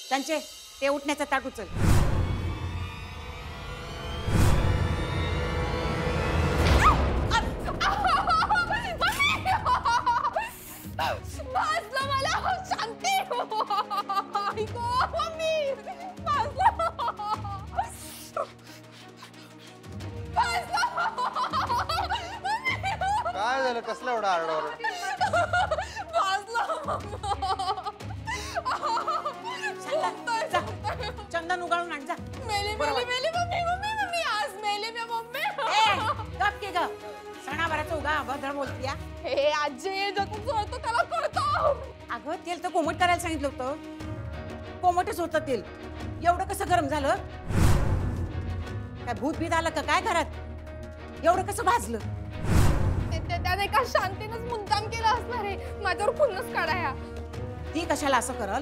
त्यांचे ते उठण्याचा ताट उचल. काय झालं? कसला एवढा आरडाओरडा? चंदन उगाळून आण जा. सणाभराचं उगा अभद्र बोलतीया. हे आजी जतून चोळतो त्याला कळतो. अगं तेल तर कोमट करायला सांगितलं होतं. कोमटच होतं तेल. एवढं कसं गरम झालं? काय भूत बीत आलं का काय घरात? एवढं कसं भाजलं? त्याने का शांतीनंच मुद्दाम केलं असणार आहे माझ्यावर खुन्नस काढाया. ती कशाला असं करल?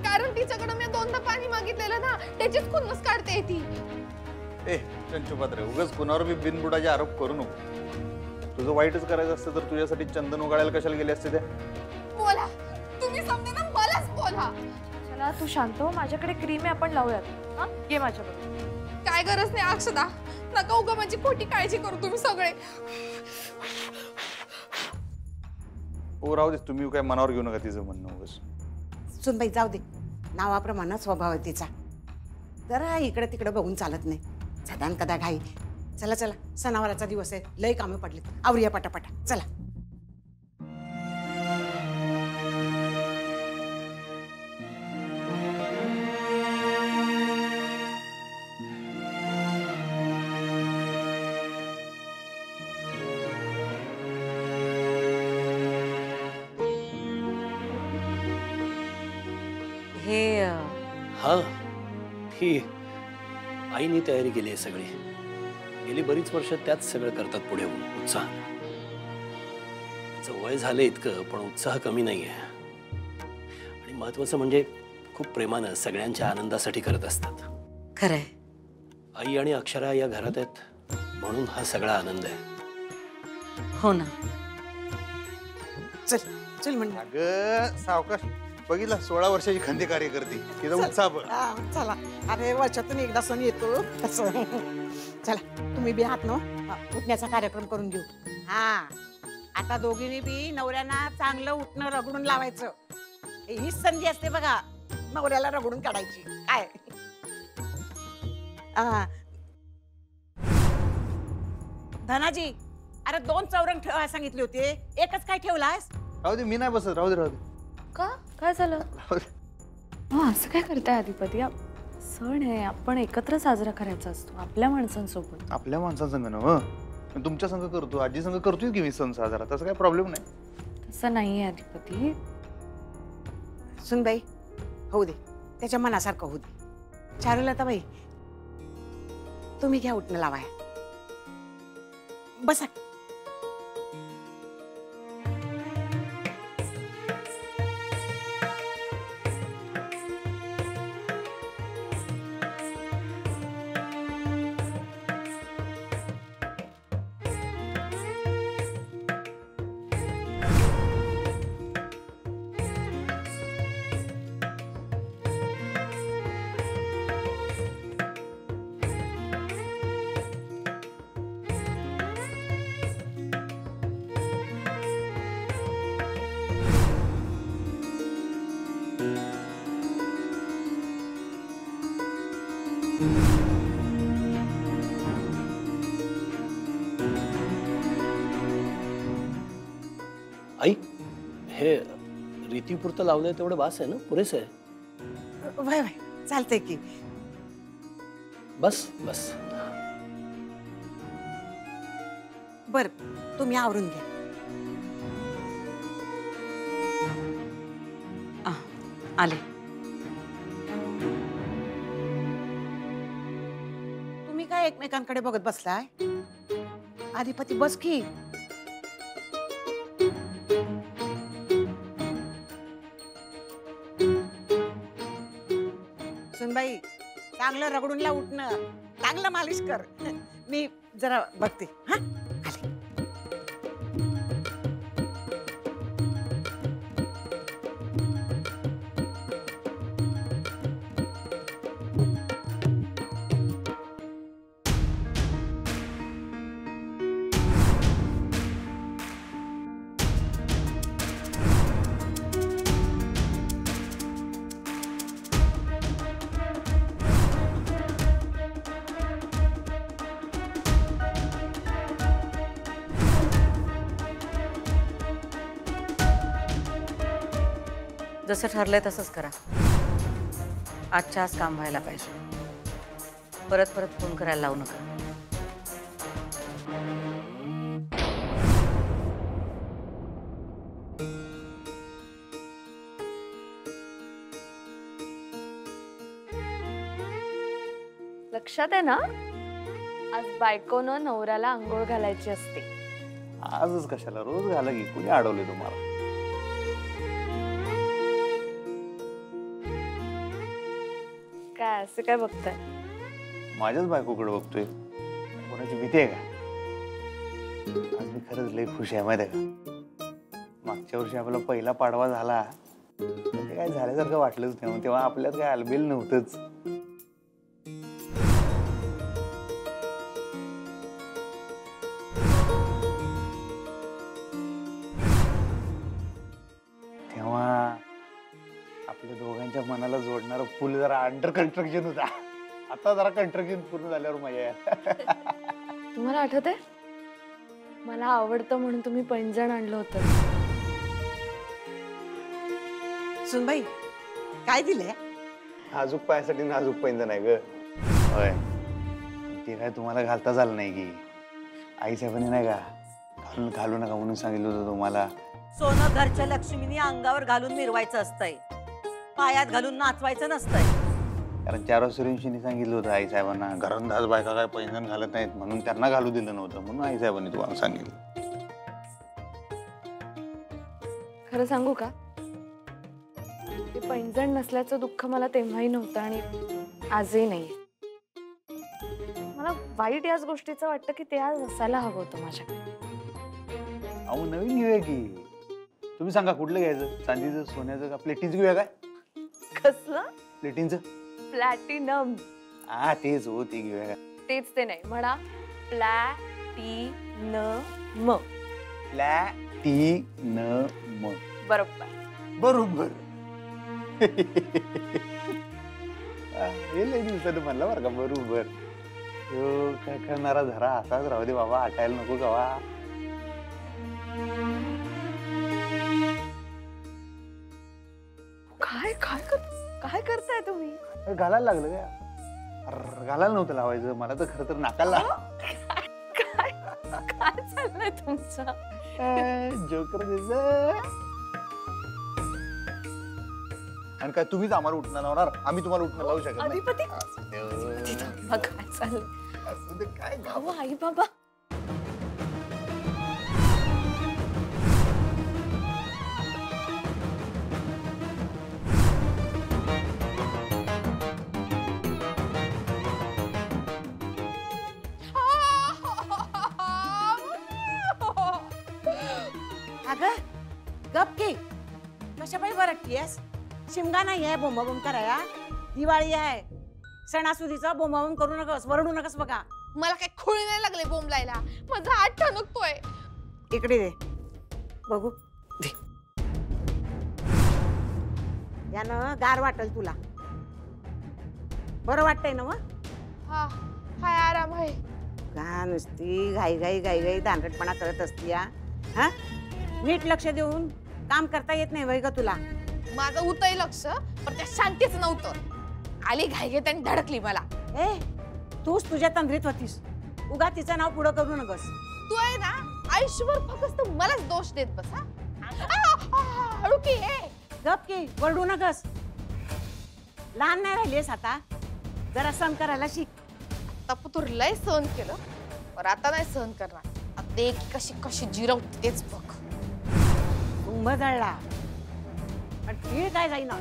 कारण तिच्याकडे मी दोनदा पाणी मागितलेलं ना, त्याचीच खुन्नस काढते ती. ए चंचुपात्रे, उगाच कुणावर बी बिनबुडाचे आरोप करू नको. तुझं वाईटच करायचं असतं तर तुझ्यासाठी चंदन उगाळायला कशाला गेले असते ते? बोला तुम्ही समजा ना, मलाच बोला. चला तू शांत हो, माझ्याकडे क्रीम आहे, आपण लावूयात. हा घे माझ्याकडे. काय गरज नाही अक्षदा, नका उगा माझी खोटी काळजी करू तुम्ही सगळे. हो राहू दे, तुम्ही काय मनावर घेऊ नका तिचं म्हणणं. उगाच सुनबाई जाऊ दे. नावाप्रमाणे स्वभाव आहे तिचा. जरा इकडे तिकडे बघून चालत नाही. सदान कदा घाई. चला चला, सणावाराचा दिवस आहे, लय कामे पडलेत. आवरूया पटापटा. चला. हे हा, ही आईने तयारी केली आहे सगळी. गेली बरीच वर्ष त्याच सगळं करतात पुढे होऊन उत्साह. तिचं वय झालं इतकं पण उत्साह कमी नाहीये. आणि महत्वाचं म्हणजे खूप प्रेमानं सगळ्यांच्या आनंदासाठी करत असतात. खरंय. आई आणि अक्षरा या घरात आहेत म्हणून हा सगळा आनंद आहे. हो ना. चल चल म्हणजे. अगं सावकाश, बघितलं 16 वर्षाची खंदे कार्यकर्ती, तिचा उत्साह बघ. चला. अरे वर्षातून एकदा सण येतो तसं. चला तुम्ही बी आहात ना, उठण्याचा कार्यक्रम करून घेऊ. हा आता दोघींनी बी नवऱ्यांना चांगलं उठणं रगडून लावायचं. हीच संधी असते बघा नवऱ्याला रगडून काढायची. काय धनाजी, अरे 2 चौरंग ठेवायला सांगितले होते, एकच काय ठेवलास? राहू दे, मी नाही बसत. राहू दे राहू दे. का काय झालं? राहू दे. असं काय करताय अधिपती? सण आहे, आपण एकत्र साजरा करायचा असतो आपल्या माणसांसोबत. आपल्या माणसांसंग ना, तुमच्या संघ करतो, आजी संघ करतोय की मी सण साजरा. तसं काही प्रॉब्लेम नाही. तसं नाहीये अधिपती. सुनबाई होऊ दे, त्याच्या मनासारखं होऊ दे. चारुलताबाई तुम्ही घ्या उठणं लावाय. बसा. आई, हे रीतीपुरतं लावलंय तेवढं बास आहे ना? पुरेसं आहे? वय वय चालतंय की. बस बस. बर तुम्ही आवरून घ्या. आले. तुम्ही काय एकमेकांकडे बघत बसलाय? अधिपती बस की. सुनबाई चांगलं रगडूनला उठणं, चांगलं मालिश कर. मी जरा बघते. हा आले. जसं ठरलंय तसंच करा. आजच्या आज काम व्हायला पाहिजे. परत परत फोन करायला लावू नका. लक्षात आहे ना, आज बायकोनं नवऱ्याला आंघोळ घालायची असते. आजच कशाला, रोज घाला की. कुणी अडवले तुम्हाला? काय असं काय बघताय? माझ्याच बायकोकडे बघतोय. कोणाची भीती आहे का? आज मी खरंच लय खुश आहे, माहिती आहे का? मागच्या वर्षी आपला पहिला पाडवा झाला, ते काय झाल्यासारखं वाटलंच नाही. तेव्हा आपल्यात काय अलबेल नव्हतंच. तेव्हा आपल्या दोघांच्या मनाला जोडणारा पूल जरा अंडर कन्स्ट्रक्शन होता. आता जरा कन्स्ट्रक्शन पूर्ण झाल्यावर मजा आहे. तुम्हाला आठवत आहे, मला आवडतं म्हणून तुम्ही पैंजण आणलं होतं. सुनबाई काय दिलंय? नाजूक पायासाठी नाजूक पैंजण आहे ग. होय, ते काय तुम्हाला घालता झालं नाही की? आई साहेबांनी नाही का घालून घालू नका म्हणून सांगितलं होतं तुम्हाला. सोनं घरच्या लक्ष्मीनी अंगावर घालून मिरवायचं असतंय, पायात घालून नाचवायचं नसतंय. कारण 4 सुरेंशींनी सांगितलं होतं आई साहेबांना, घरात बायका काय पैंजण घालत नाहीत म्हणून त्यांना घालू दिलं नव्हतं, म्हणून आई साहेबांनी तुम्हाला सांगितलं. खरं सांगू का, ते पैंजण नसल्याचं दुःख मला तेव्हाही नव्हतं आणि आजही नाहीये. मला वाईट याच गोष्टीचं वाटतं की ते आज असायला हवं होतं माझ्याकडे. अहो नवीन घेऊया की. तुम्ही सांगा कुठलं घ्यायचं? चांदीचं, सोन्याचं का प्लेटिनचं घेऊया काय? कसलं? प्लेटिनचं? प्लॅटिनम. हा तेच हो, ते घेऊया काय? तेच ते नाही, म्हणा प्लॅटिनम. प्लॅटिनम. बरोबर. बरोबर. हे लय दिवसानं म्हणलं बरं का बरोबर. हो काय करणारा धरा असाच राहू दे बाबा, आटायला नको गावा. काय करताय तुम्ही? घालायला लागलं काय? अरे घालायला नव्हतं लावायचं मला तर, खरं तर नाकाला. काय चाललंय तुमचं? जोकर आणि काय तुम्हीच आम्हाला उठणं लावणार? आम्ही तुम्हाला उठणं लावू शकत नाही. अधिपती असू काय चाललंय? दे, काय अहो आई बाबा. अगं गप की, कशा पायी वरटतीयस? शिमगा नाही आहे बोंबाबोंब कराया. दिवाळी आहे, सणासुदीचा बोंबाबोंब करू नकस, वरडू नकस. बघा मला काही खोळी नाही लागले बोंबलायला, माझा हात ठणकतोय. इकडे दे बघू. दे. यानं गार वाटेल तुला. बरं वाटतंय ना? मग हा हाय, आराम आहे. का नुसती घाई घाई घाई घाई दांडटपणा करत असती या? हा, नीट लक्ष देऊन काम करता येत नाही वय ग तुला? माझं होतंय लक्ष, पण त्या शांतीच नव्हतं. आली घाई घेत आणि धडकली मला. ए, तूच तुझ्या तंद्रीत होतीस. उगा तिचं नाव पुढं करू नकस. तू आहे ना आयुष्यभर फक्त मलाच दोष देत बस. हळू की गप की, वरडू नकस. लहान नाही राहिलीस आता, जरा सहन करायला शिक. आता तू लय सहन केलं, पण आता नाही सहन करणार. आता एक कशी कशी जिरवते तेच बघ. कुंभ जळला पण तीळ काय जाईना.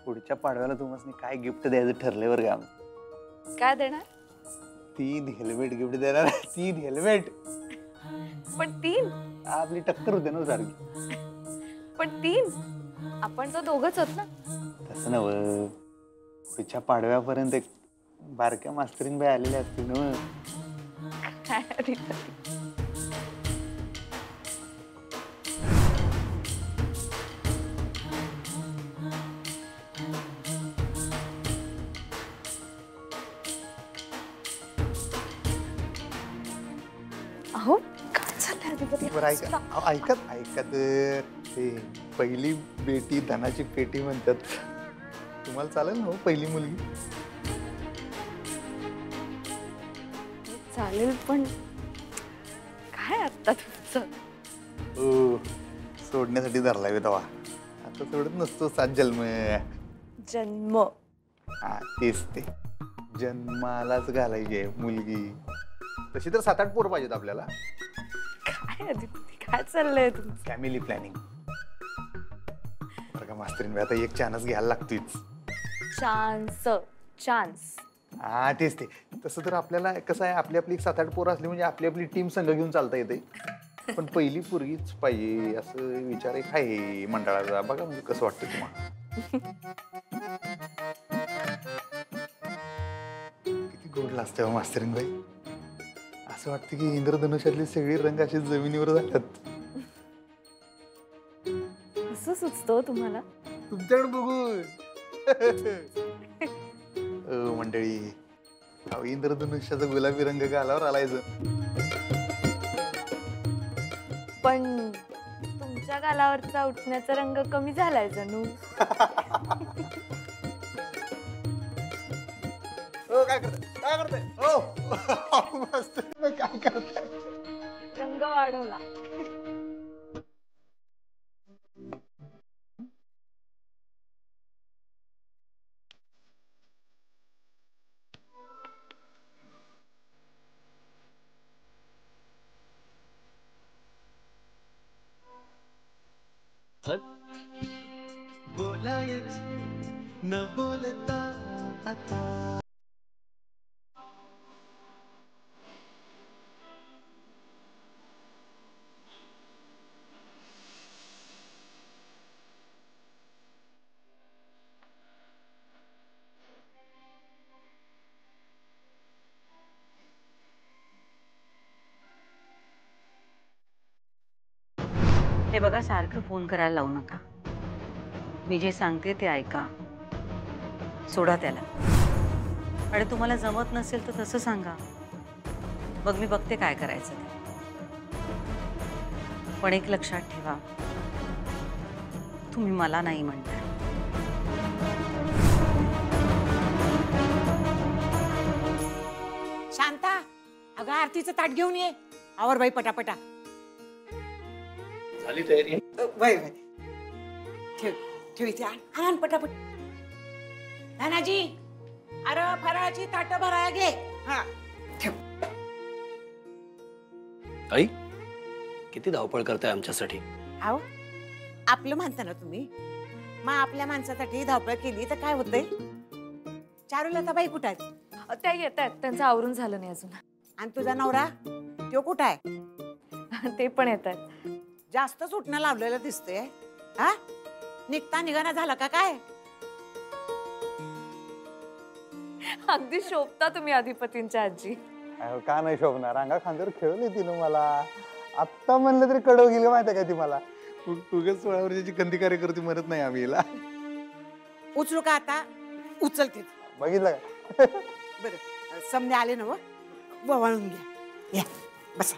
पुढच्या पाडव्याला तुम्हाला काय गिफ्ट द्यायचं ठरलंय बरं का? काय देणार? 3 हेल्मेट गिफ्ट देणार. 3 हेल्मेट. पण 3? आपली टक्कर होते ना सारखी. पण 3? आपण तर दोघच होत ना. तसं नव, पुढच्या पाडव्यापर्यंत एक बारक्या मास्तरीन बाई आलेल्या असतील ना. काय अधिपती? अहो काय चाललंय अधिपती? बरं ऐका अहो, ऐकत ऐकत ते पहिली बेटी धनाची पेटी म्हणतात. तुम्हाला चालेल ना हो पहिली मुलगी? चालेल पण काय आता तुमचं? हो सोडण्यासाठी धरलाय बे तवा. आता सोडत नसतो 7 जन्म. जन्म हा तेच ते जन्मालाच घालायची आहे मुलगी. तशी तर 7-8 पोरं पाहिजेत आपल्याला. काय अधिपती काय चाललंय तुमचं? Family planning. बरं का मास्तरीन आता एक चान्स घ्यायला लागतोच. चान्स हा तेच ते. तसं तर आपल्याला कसं आहे आपली आपली 7-8 पोरं असली म्हणजे आपली आपली टीम संघ घेऊन चालता येते. पण पहिली पोरगीच पाहिजे असं विचार एक आहे मंडळाचा. बघा म्हणजे कसं वाटतं तुम्हाला? किती गोड लागतं हो मास्तरीन बाई. असं वाटतं की इंद्रधनुष्यातली सगळी रंग अशी जमिनीवर जातात. असं सुचतं तुम्हाला? तुमच्याकडे बघून. मंडळी अहो इंद्रधनुष्याचा गुलाबी रंग गालावर आलायचं. पण तुमच्या गालावरचा उठण्याचा रंग कमी झालाय जणू. काय करताय हो मस्त काय करताय? रंग वाढवला. बोलायच न बोलता आता. हे बघा सारखं फोन करायला लावू नका. मी जे सांगते ते ऐका. सोडा त्याला. आणि तुम्हाला जमत नसेल तर तसं सांगा. मग मी बघते काय करायचं ते. पण एक लक्षात ठेवा, तुम्ही मला नाही म्हणताय. शांता अगं आरतीचं ताट घेऊन ये. आवर बाई पटापटा. झाली तयारी? वय वय ठेव ठेव इथे. आण पटापट. नानाजी अरे फराळाची ताटं भराया घे. हा ठेव. आई किती धावपळ करताय आमच्यासाठी. आहो आपलं म्हणता ना तुम्ही. मग आपल्या माणसासाठी धावपळ केली तर काय होतंय? चारुलता बाई कुठं आहेत? त्या येत आहेत. त्यांचं आवरून झालं नाही अजून. आणि तुझा नवरा तो कुठं आहे? ते पण येत आहेत. जास्तच उठणं लावलेलं दिसतंय. हा निघता निघाना झाला का काय? अगदी शोभता तुम्ही अधिपतींच्या आजी. का नाही शोभणार? अंगा खांद्यावर खेळली तिनं मला. आत्ता म्हणलं तरी कडव गेली माहिती का ती मला. उगाच 16 वर्षाची कंदी कार्यकर्ती म्हणत नाही आम्ही हिला. उचलू का आता? उचलते. बघितलं का? बरं समजे आले ना वळून घ्या. या बसा.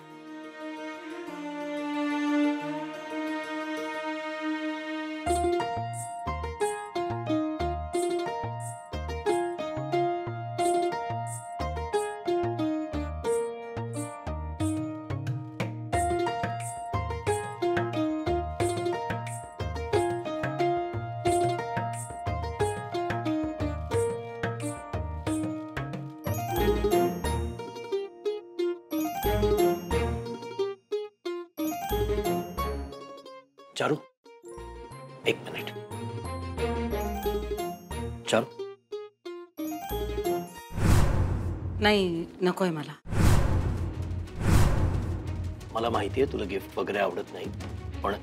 चारू एक मिनिट. चारू नाही नकोय मला. मला माहितीये तुला गिफ्ट वगैरे आवडत नाही, पण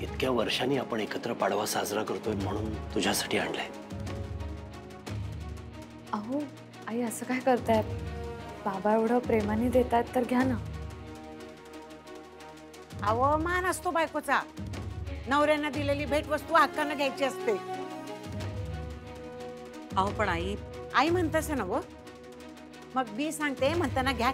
इतक्या वर्षांनी आपण एकत्र पाडवा साजरा करतोय म्हणून तुझ्यासाठी आणलाय. अहो आई असं काय करताय? बाबा एवढं प्रेमाने देतात तर घ्या ना. अहो मान असतो बायकोचा. नवऱ्यांना दिलेली भेट वस्तू हक्कानं घ्यायची असते. अहो पण आई आई म्हणतास ना व मग मी सांगते म्हणताना घ्या.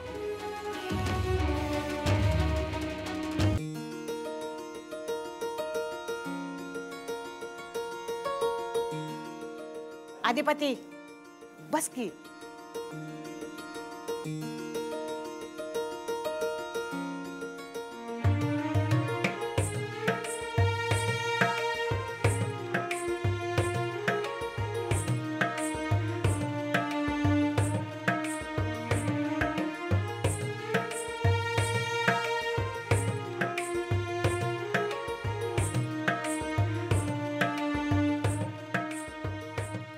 आदिपती बस की.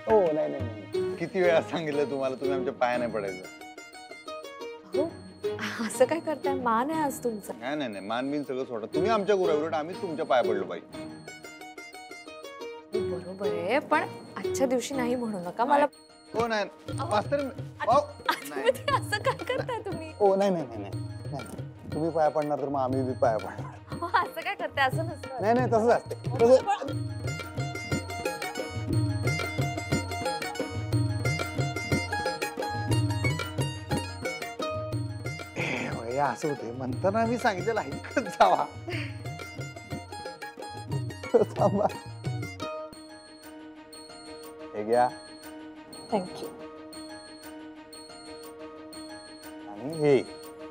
हो नाही नाही नाही. किती वेळा सांगितलं तुम्हाला, तुम्ही आमच्या पाया नाही पडायचं. हो असं काय करताय? मान आहे आज तुमचा. नाही नाही नाही, मानबीन सगळं सोडा. तुम्ही आमच्या गुराविरोध, आम्हीच तुमच्या पाया पडलो पाहिजे. बरोबर आहे, पण आजच्या दिवशी नाही म्हणू नका मला. हो नाही मास्तर तुम्ही ते असं काय करताय तुम्ही? हो नाही नाही नाही नाही. तुम्ही पाया पडणार तर मग आम्ही बी पाया पडणार. अहो, असं काय करताय? असं नसतं. नाही नाही तसंच असते. असं होते म्हणताना मी सांगितलेलं ऐकत जावा. थांबा. हे घ्या. थँक्यू. आणि हे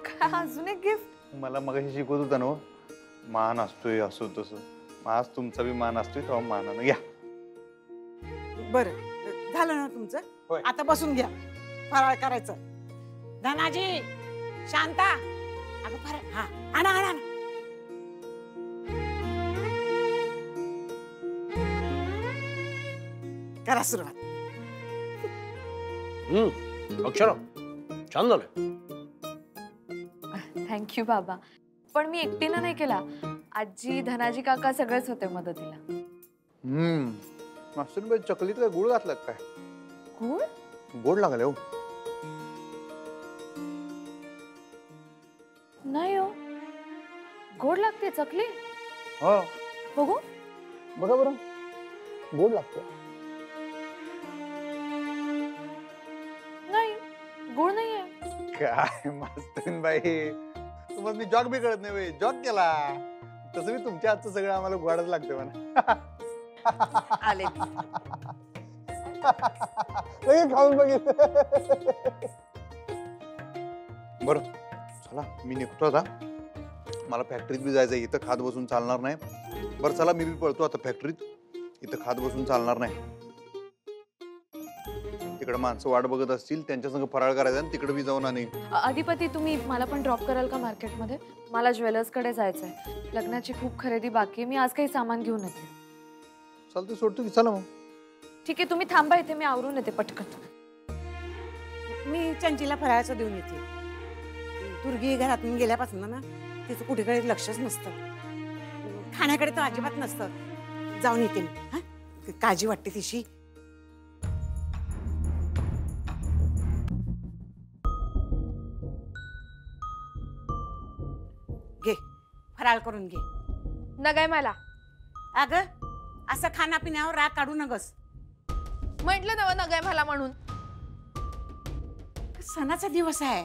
काय अजून एक गिफ्ट? मला मगाशी शिकवत होता ना, मान असतोय असो तसं. आज तुमचा बी मान असतोय तेव्हा मानानं घ्या. बरं झालं ना तुमचं? होय. आता बसून घ्या, फराळ करायचं. धनाजी, शांता, अगं फराळ. हा आणा आणा आणा. करा सुरुवात. अक्षरा छान झालं. थँक्यू बाबा, पण मी एकटीनं नाही केला. आजी, धनाजी काका सगळेच होते मदतीला. मास्तर चकलीत काय गुळ घातला काय? गुळ? गोड लागले हो. नाही हो, गोड लागते चकली. हो बघू. बघा बरं, गोड लागते. नाही, गोड नाहीये. काय मास्तरीन बाई, तुम्हाला मी जॉग बी कळत नाही बाई. जॉग केला तसं मी तुमच्या हातचं सगळं आम्हाला गोडच लागते म्हणा. आले. खाऊन बघितलं. बरं चला, मी निघतो आता. मला फॅक्टरीत बी जायचं. इथं खात बसून चालणार नाही. बरं चला, मी बी पळतो आता फॅक्टरीत. इथं खात बसून चालणार नाही. तिकडे माणसं वाट बघत असतील, त्यांच्या संग फराळ करायचा आणि तिकडे बी जाऊन आणि. अधिपती, तुम्ही मला पण ड्रॉप कराल का मार्केटमध्ये? मला ज्वेलर्स कडे जायचंय. लग्नाची खूप खरेदी बाकी आहे. मी आज काही सामान घेऊन येते. चालते, सोडतो की. चला मग. ठीक आहे, तुम्ही थांबा इथे, मी आवरून येते पटकन. मी चंचीला फराळाचं देऊन येते. दुर्गी घरातून गेल्यापासून ना तिचं कुठेकडे लक्षच नसतं. खाण्याकडे तर अजिबात नसतं. जाऊन येते मी. हा, काळजी वाटते तिशी. घे, फराळ करून घे. नगाय मला. अगं, असं खाण्यापिण्यावर राग काढू नगस. म्हटलं ना नगाय मला म्हणून. सणाचा दिवस आहे,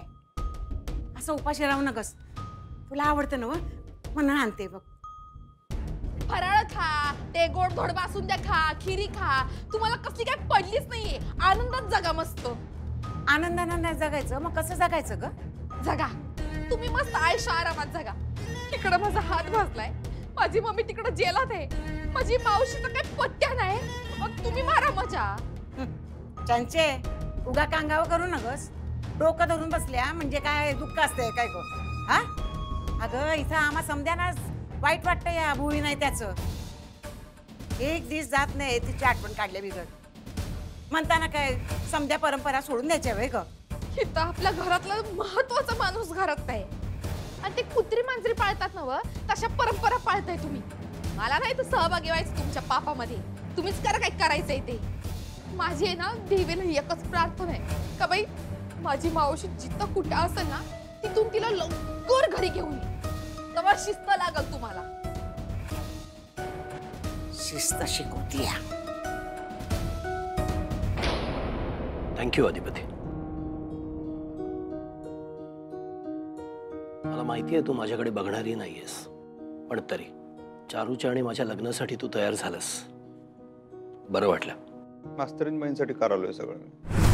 असं उपाशी राहू नगस. तुला आवडतं ना म्हणून आणते बघ. फराळ खा, ते गोड धोड बासुंद्या खा, खिरी खा. तुम्हाला कसली काय पडलीच नाहीये. आनंदात जगा मस्त. आनंदानं नाही जगायचं, मग कसं जगायचं ग? जगा तुम्ही मस्त आयुष्य आरामात जगा. इकडं माझा हात भाजलाय, माझी मम्मी तिकडं जेलात आहे, माझी मावशी तर काही पत्त्या नाही. मग तुम्ही मारा मजा. चंचे, उगा कांगाव करू नगस. डोकं धरून बसल्या म्हणजे काय दुःख असतंय काय गो? हा, अगं इथं आम्हा समद्यांना वाईट वाटतं या भुई नाही त्याचं. एक दिवस जात नाही तिची आठवण काढल्या बिगड. म्हणताना काय समद्या परंपरा सोडून द्यायच्या वे ग? इथं आपल्या घरातला महत्वाचा माणूस घरात नाही आणि ते कुत्री मांजरी पाळतात ना व, तशा परंपरा पाळताय तुम्ही. मला नाही तर सहभागी व्हायचं तुमच्या पापामध्ये. तुम्हीच करा काय करायचंय ते. माझी आहे ना देवीला एकच प्रार्थना आहे का बाई, माझी मावशी जिथं कुठं असेल ना तिथून तिला लवकर घरी घेऊन ये. तेव्हा शिस्त लागल तुम्हाला. शिस्त शिकवती. थँक्यू अधिपती. मला माहिती आहे तू माझ्याकडे बघणारी नाहीयेस, पण तरी चारूच्या आणि माझ्या लग्नासाठी तू तयार झालास. बरं वाटलं. मास्तरीन बाईंसाठी करालोय सगळं मी.